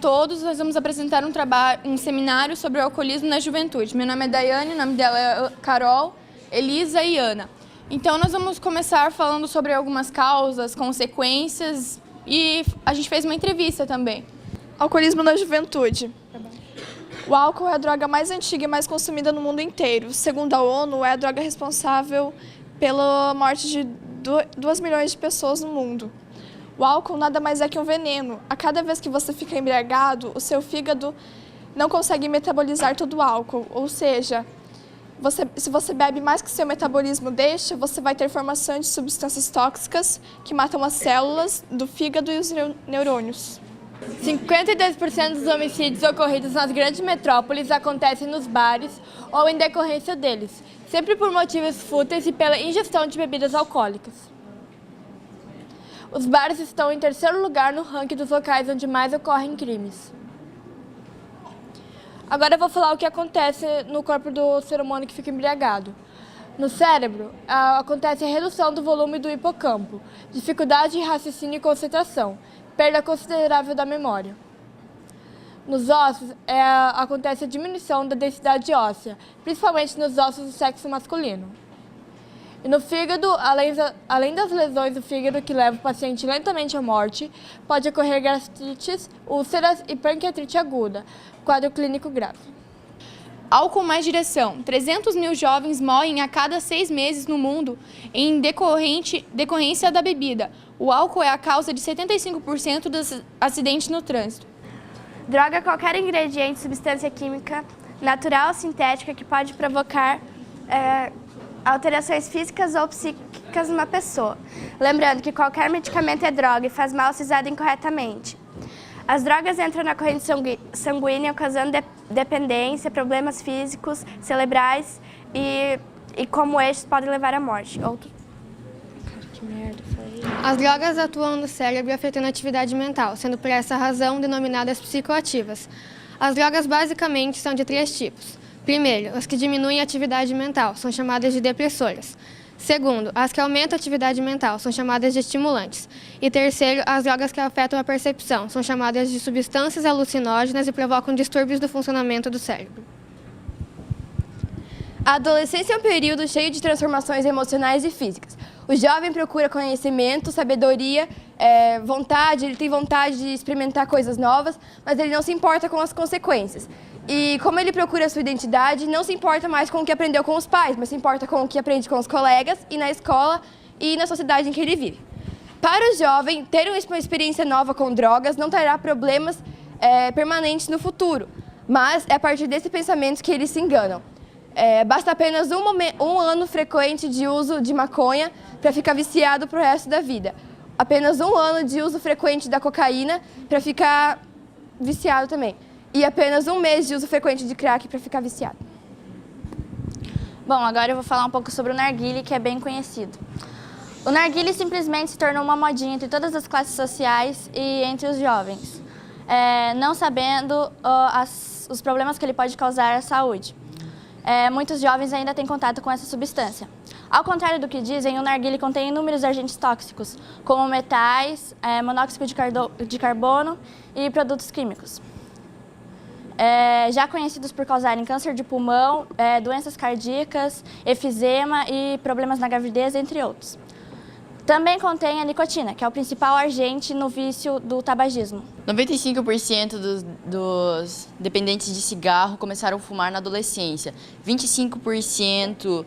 todos, nós vamos apresentar um seminário sobre o alcoolismo na juventude. Meu nome é Daiane, o nome dela é Carol, Elisa e Ana. Então nós vamos começar falando sobre algumas causas, consequências e a gente fez uma entrevista também. Alcoolismo na juventude. O álcool é a droga mais antiga e mais consumida no mundo inteiro. Segundo a ONU, é a droga responsável pela morte de 2 milhões de pessoas no mundo. O álcool nada mais é que um veneno. A cada vez que você fica embriagado, o seu fígado não consegue metabolizar todo o álcool. Ou seja, se você bebe mais que seu metabolismo deixa, você vai ter formação de substâncias tóxicas que matam as células do fígado e os neurônios. 52% dos homicídios ocorridos nas grandes metrópoles acontecem nos bares ou em decorrência deles, sempre por motivos fúteis e pela ingestão de bebidas alcoólicas. Os bares estão em terceiro lugar no ranking dos locais onde mais ocorrem crimes. Agora eu vou falar o que acontece no corpo do ser humano que fica embriagado. No cérebro, acontece a redução do volume do hipocampo, dificuldade de raciocínio e concentração, perda considerável da memória. Nos ossos, acontece a diminuição da densidade óssea, principalmente nos ossos do sexo masculino. E no fígado, além das lesões do fígado que levam o paciente lentamente à morte, pode ocorrer gastrites, úlceras e pancreatite aguda, quadro clínico grave. Álcool mais direção. 300 mil jovens morrem a cada 6 meses no mundo em decorrência da bebida. O álcool é a causa de 75% dos acidentes no trânsito. Droga é qualquer ingrediente, substância química, natural ou sintética que pode provocar alterações físicas ou psíquicas numa pessoa. Lembrando que qualquer medicamento é droga e faz mal se usado incorretamente. As drogas entram na corrente sanguínea, causando dependência, problemas físicos, cerebrais e como estes podem levar à morte. As drogas atuam no cérebro afetando a atividade mental, sendo por essa razão denominadas psicoativas. As drogas basicamente são de 3 tipos. Primeiro, as que diminuem a atividade mental, são chamadas de depressoras. Segundo, as que aumentam a atividade mental, são chamadas de estimulantes. E terceiro, as drogas que afetam a percepção, são chamadas de substâncias alucinógenas e provocam distúrbios do funcionamento do cérebro. A adolescência é um período cheio de transformações emocionais e físicas. O jovem procura conhecimento, sabedoria, ele tem vontade de experimentar coisas novas, mas ele não se importa com as consequências. E como ele procura a sua identidade, não se importa mais com o que aprendeu com os pais, mas se importa com o que aprende com os colegas e na escola e na sociedade em que ele vive. Para o jovem, ter uma experiência nova com drogas não trará problemas permanentes no futuro, mas é a partir desses pensamentos que eles se enganam. Basta apenas um ano frequente de uso de maconha para ficar viciado para o resto da vida. Apenas um ano de uso frequente da cocaína para ficar viciado também. E apenas um mês de uso frequente de crack para ficar viciado. Bom, agora eu vou falar um pouco sobre o narguilé, que é bem conhecido. O narguilé simplesmente se tornou uma modinha entre todas as classes sociais e entre os jovens, não sabendo os problemas que ele pode causar à saúde. Muitos jovens ainda têm contato com essa substância. Ao contrário do que dizem, o narguilé contém inúmeros agentes tóxicos, como metais, monóxido de carbono e produtos químicos. Já conhecidos por causarem câncer de pulmão, doenças cardíacas, efizema e problemas na gravidez, entre outros. Também contém a nicotina, que é o principal agente no vício do tabagismo. 95% dos dependentes de cigarro começaram a fumar na adolescência. 25%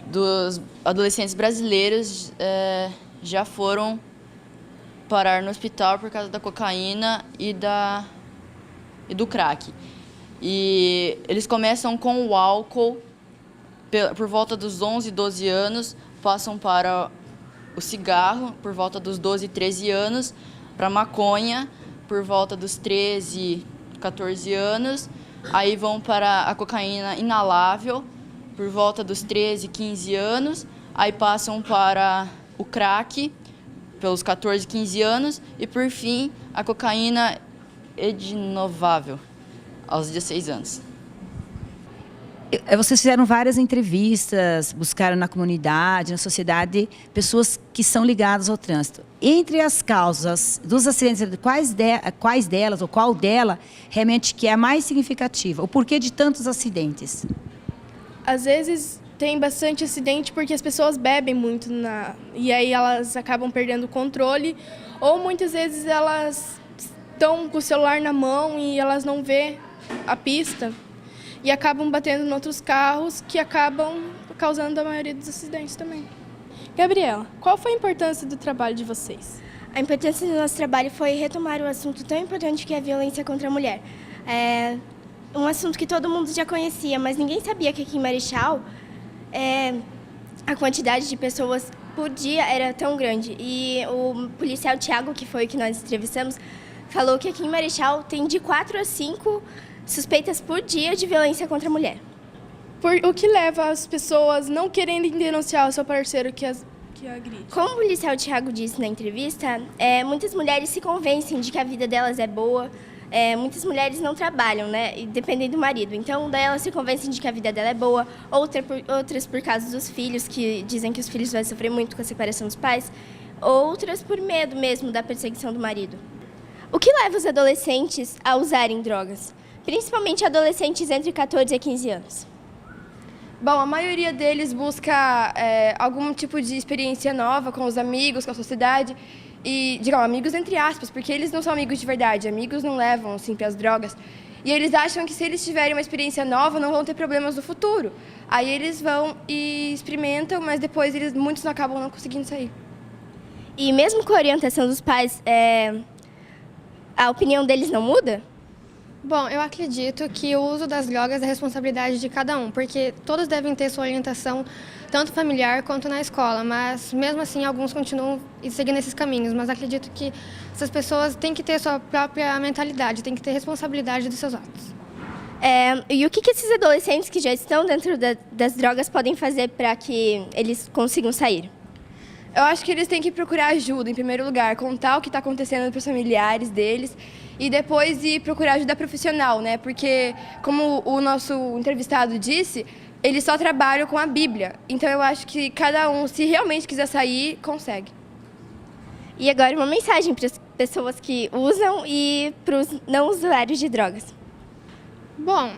dos adolescentes brasileiros já foram parar no hospital por causa da cocaína e do crack. E eles começam com o álcool por volta dos 11, 12 anos, passam para o cigarro por volta dos 12, 13 anos, para a maconha por volta dos 13, 14 anos, aí vão para a cocaína inalável por volta dos 13, 15 anos, aí passam para o crack pelos 14, 15 anos e, por fim, a cocaína edinovável aos 16 anos. Vocês fizeram várias entrevistas, buscaram na comunidade, na sociedade, pessoas que são ligadas ao trânsito. Entre as causas dos acidentes, quais delas, ou qual dela, realmente que é a mais significativa? O porquê de tantos acidentes? Às vezes tem bastante acidente porque as pessoas bebem muito e aí elas acabam perdendo o controle, ou muitas vezes elas estão com o celular na mão e elas não vê a pista e acabam batendo em outros carros que acabam causando a maioria dos acidentes também. Gabriela, qual foi a importância do trabalho de vocês? A importância do nosso trabalho foi retomar um assunto tão importante que é a violência contra a mulher. É um assunto que todo mundo já conhecia, mas ninguém sabia que aqui em Marechal a quantidade de pessoas por dia era tão grande. E o policial Tiago, que foi o que nós entrevistamos, falou que aqui em Marechal tem de 4 a 5 suspeitas por dia de violência contra a mulher. O que leva as pessoas não querendo denunciar o seu parceiro que agride? Como o policial Tiago disse na entrevista, muitas mulheres se convencem de que a vida delas é boa. Muitas mulheres não trabalham, né, e dependem do marido. Então, daí elas se convencem de que a vida dela é boa. Outras por causa dos filhos, que dizem que os filhos vão sofrer muito com a separação dos pais. Outras por medo mesmo da perseguição do marido. O que leva os adolescentes a usarem drogas? Principalmente adolescentes entre 14 e 15 anos. Bom, a maioria deles busca algum tipo de experiência nova com os amigos, com a sociedade. E, digamos, amigos entre aspas, porque eles não são amigos de verdade. Amigos não levam sempre as drogas. E eles acham que se eles tiverem uma experiência nova, não vão ter problemas no futuro. Aí eles vão e experimentam, mas depois muitos não acabam não conseguindo sair. E mesmo com a orientação dos pais, a opinião deles não muda? Bom, eu acredito que o uso das drogas é responsabilidade de cada um, porque todos devem ter sua orientação, tanto familiar quanto na escola, mas mesmo assim alguns continuam seguindo esses caminhos, mas acredito que essas pessoas têm que ter sua própria mentalidade, têm que ter responsabilidade dos seus atos. E o que esses adolescentes que já estão dentro das drogas podem fazer para que eles consigam sair? Eu acho que eles têm que procurar ajuda, em primeiro lugar, contar o que está acontecendo para os familiares deles e depois ir procurar ajuda profissional, né? Porque, como o nosso entrevistado disse, eles só trabalham com a Bíblia. Então, eu acho que cada um, se realmente quiser sair, consegue. E agora, uma mensagem para as pessoas que usam e para os não usuários de drogas. Bom,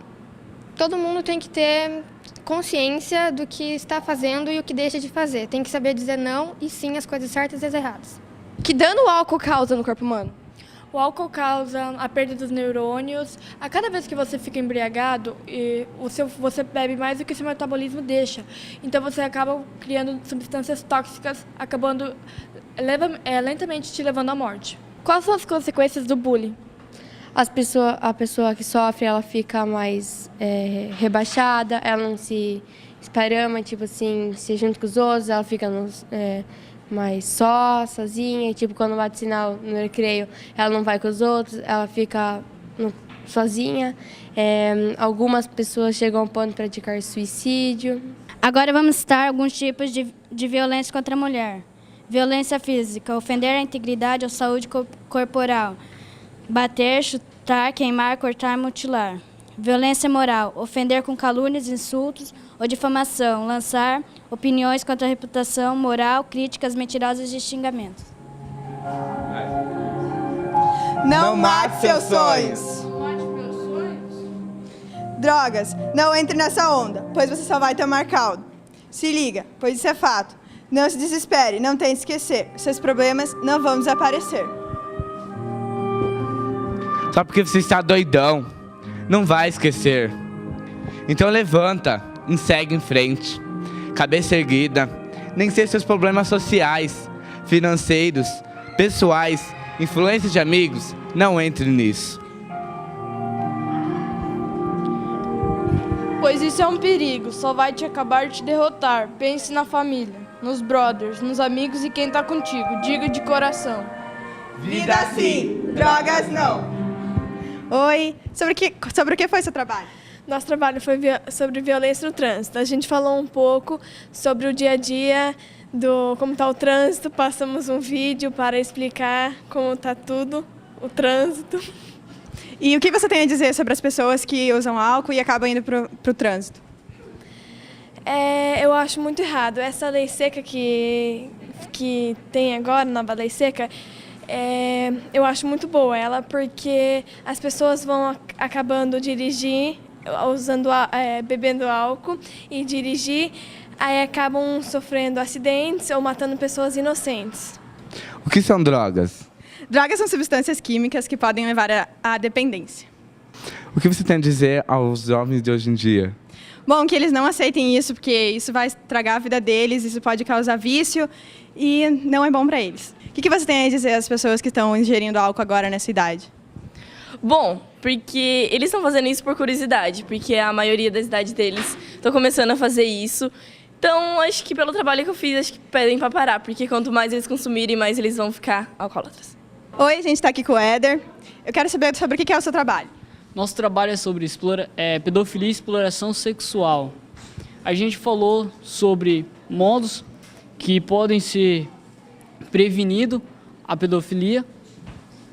todo mundo tem que ter consciência do que está fazendo e o que deixa de fazer. Tem que saber dizer não e sim as coisas certas e as erradas. Que dano o álcool causa no corpo humano? O álcool causa a perda dos neurônios. A cada vez que você fica embriagado, você bebe mais do que seu metabolismo deixa. Então você acaba criando substâncias tóxicas, acabando lentamente te levando à morte. Quais são as consequências do bullying? A pessoa que sofre, ela fica mais rebaixada, ela não se esparama, tipo assim, se junto com os outros, ela fica mais sozinha, e tipo, quando bate sinal no recreio, ela não vai com os outros, ela fica sozinha. Algumas pessoas chegam ao ponto de praticar suicídio. Agora vamos citar alguns tipos de violência contra a mulher. Violência física, ofender a integridade ou saúde corporal. Bater, chutar, queimar, cortar, mutilar. Violência moral, ofender com calúnias, insultos ou difamação, lançar opiniões contra a reputação, moral, críticas mentirosas e xingamentos. Não mate seus sonhos. Drogas, não entre nessa onda, pois você só vai tomar caldo. Se liga, pois isso é fato. Não se desespere, não tente esquecer. Seus problemas não vão desaparecer. Só porque você está doidão, não vai esquecer. Então levanta e segue em frente. Cabeça erguida, nem sei seus problemas sociais, financeiros, pessoais, influência de amigos, não entre nisso. Pois isso é um perigo, só vai te acabar de te derrotar. Pense na família, nos brothers, nos amigos e quem tá contigo, diga de coração. Vida sim, drogas não. Oi, sobre o que foi seu trabalho? Nosso trabalho foi sobre violência no trânsito. A gente falou um pouco sobre o dia a dia, como está o trânsito, passamos um vídeo para explicar como está tudo, o trânsito. E o que você tem a dizer sobre as pessoas que usam álcool e acabam indo para o trânsito? Eu acho muito errado. Essa lei seca que tem agora, nova lei seca, eu acho muito boa ela, porque as pessoas vão acabando dirigir, bebendo álcool e dirigir, aí acabam sofrendo acidentes ou matando pessoas inocentes. O que são drogas? Drogas são substâncias químicas que podem levar à dependência. O que você tem a dizer aos jovens de hoje em dia? Bom, que eles não aceitem isso, porque isso vai estragar a vida deles, isso pode causar vício e não é bom para eles. O que você tem a dizer às pessoas que estão ingerindo álcool agora nessa idade? Bom, porque eles estão fazendo isso por curiosidade, porque a maioria da idade deles estão começando a fazer isso. Então, acho que pelo trabalho que eu fiz, acho que pedem para parar, porque quanto mais eles consumirem, mais eles vão ficar alcoólatras. Oi, a gente está aqui com o Éder. Eu quero saber sobre o que é o seu trabalho. Nosso trabalho é sobre pedofilia e exploração sexual. A gente falou sobre modos que podem ser prevenidos a pedofilia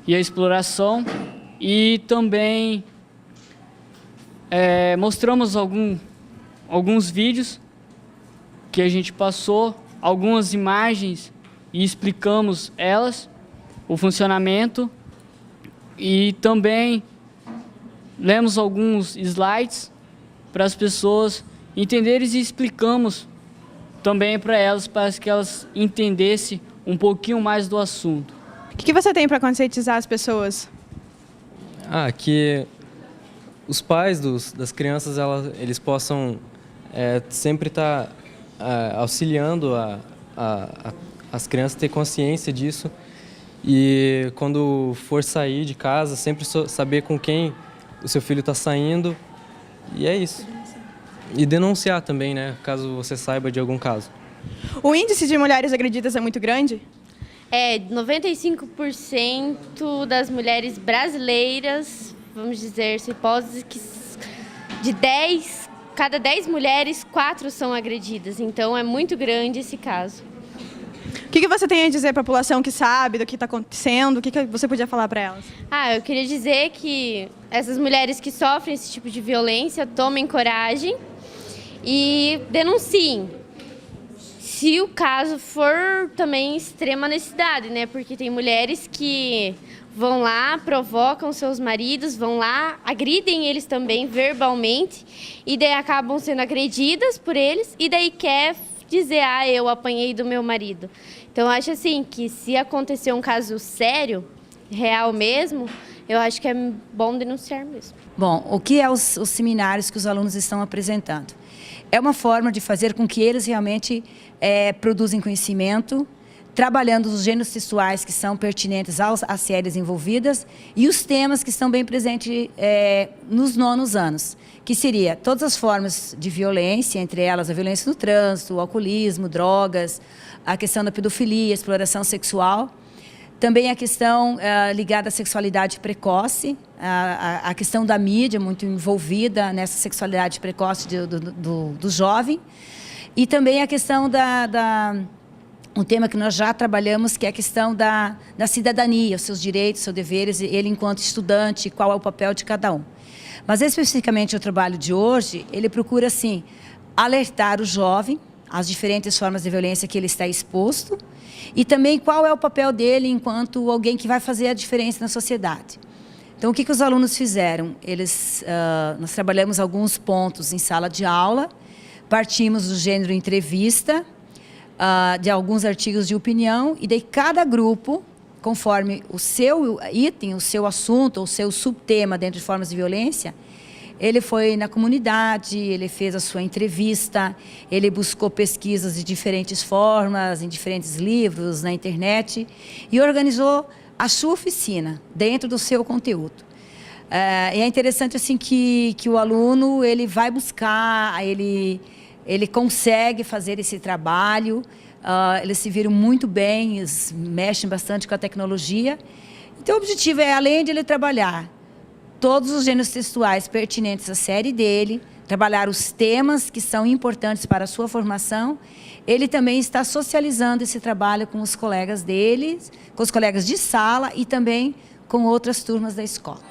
e a exploração, e também mostramos alguns vídeos que a gente passou, algumas imagens e explicamos elas, o funcionamento, e também lemos alguns slides para as pessoas entenderem e explicamos também para elas, para que elas entendessem um pouquinho mais do assunto. O que você tem para conscientizar as pessoas? Que os pais das crianças eles possam sempre estar auxiliando as crianças a ter consciência disso, e quando for sair de casa, sempre saber com quem o seu filho está saindo, e é isso. E denunciar também, né, caso você saiba de algum caso. O índice de mulheres agredidas é muito grande? 95% das mulheres brasileiras, vamos dizer, essa hipótese, que cada 10 mulheres, 4 são agredidas. Então, é muito grande esse caso. O que você tem a dizer para a população que sabe do que está acontecendo? O que você podia falar para elas? Eu queria dizer que essas mulheres que sofrem esse tipo de violência tomem coragem e denunciem. Se o caso for também extrema necessidade, né? Porque tem mulheres que vão lá, provocam seus maridos, vão lá, agridem eles também verbalmente, e daí acabam sendo agredidas por eles, e daí quer dizer, eu apanhei do meu marido. Então, eu acho assim, que se acontecer um caso sério, real mesmo, eu acho que é bom denunciar mesmo. Bom, o que é os seminários que os alunos estão apresentando? É uma forma de fazer com que eles realmente produzam conhecimento, trabalhando os gêneros textuais que são pertinentes às séries envolvidas e os temas que estão bem presentes nos 9º anos, que seria todas as formas de violência, entre elas a violência no trânsito, o alcoolismo, drogas, a questão da pedofilia, exploração sexual, também a questão ligada à sexualidade precoce, a questão da mídia muito envolvida nessa sexualidade precoce do jovem, e também a questão um tema que nós já trabalhamos, que é a questão da cidadania, os seus direitos, seus deveres, ele enquanto estudante, qual é o papel de cada um. Mas especificamente o trabalho de hoje, ele procura, assim, alertar o jovem às diferentes formas de violência que ele está exposto e também qual é o papel dele enquanto alguém que vai fazer a diferença na sociedade. Então, o que os alunos fizeram? Nós trabalhamos alguns pontos em sala de aula, partimos do gênero entrevista, de alguns artigos de opinião, e daí cada grupo, conforme o seu item, o seu assunto, o seu subtema dentro de formas de violência, ele foi na comunidade, ele fez a sua entrevista, ele buscou pesquisas de diferentes formas, em diferentes livros, na internet, e organizou a sua oficina dentro do seu conteúdo. E é interessante assim, que o aluno ele vai buscar, ele consegue fazer esse trabalho, eles se viram muito bem, eles mexem bastante com a tecnologia. Então, o objetivo é, além de ele trabalhar todos os gêneros textuais pertinentes à série dele, trabalhar os temas que são importantes para a sua formação, ele também está socializando esse trabalho com os colegas dele, com os colegas de sala e também com outras turmas da escola.